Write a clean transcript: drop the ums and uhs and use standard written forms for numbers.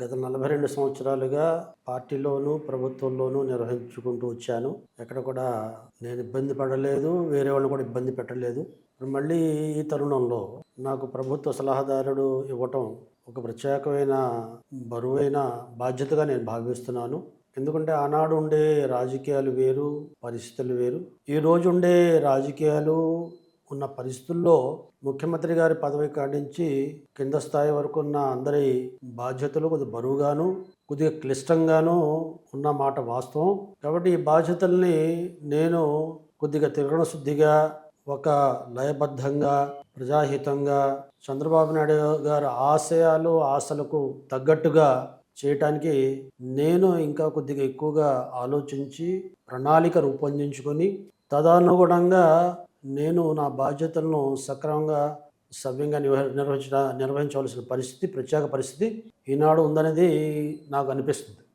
గత 42 సంవత్సరాలుగా పార్టీలోను, ప్రభుత్వంలోనూ నిర్వహించుకుంటూ వచ్చాను. ఎక్కడ కూడా నేను ఇబ్బంది పడలేదు. వేరే వాళ్ళని కూడా ఇబ్బంది పెట్టలేదు. మళ్ళీ ఈ తరుణంలో నాకు ప్రభుత్వ సలహాదారుడు ఇవ్వటం ఒక ప్రత్యేకమైన, బరువైన బాధ్యతగా నేను భావిస్తున్నాను. ఎందుకంటే ఆనాడు ఉండే రాజకీయాలు వేరు, పరిస్థితులు వేరు. ఈరోజు ఉండే రాజకీయాలు ఉన్న పరిస్థితుల్లో ముఖ్యమంత్రి గారి పదవి కాడించి కింద స్థాయి వరకు ఉన్న అందరి బాధ్యతలు కొద్దిగా బరువుగాను, కొద్దిగా క్లిష్టంగాను ఉన్న మాట వాస్తవం. కాబట్టి ఈ బాధ్యతల్ని నేను కొద్దిగా త్రికరణ శుద్ధిగా, ఒక లయబద్ధంగా, ప్రజాహితంగా, చంద్రబాబు నాయుడు గారి ఆశయాలు, ఆశలకు తగ్గట్టుగా చేయటానికి నేను ఇంకా కొద్దిగా ఎక్కువగా ఆలోచించి ప్రణాళిక రూపొందించుకొని తదనుగుణంగా నేను నా బాధ్యతలను సక్రమంగా, సవ్యంగా నిర్వహించవలసిన పరిస్థితి, ప్రత్యేక పరిస్థితి ఈనాడు ఉందనేది నాకు అనిపిస్తుంది.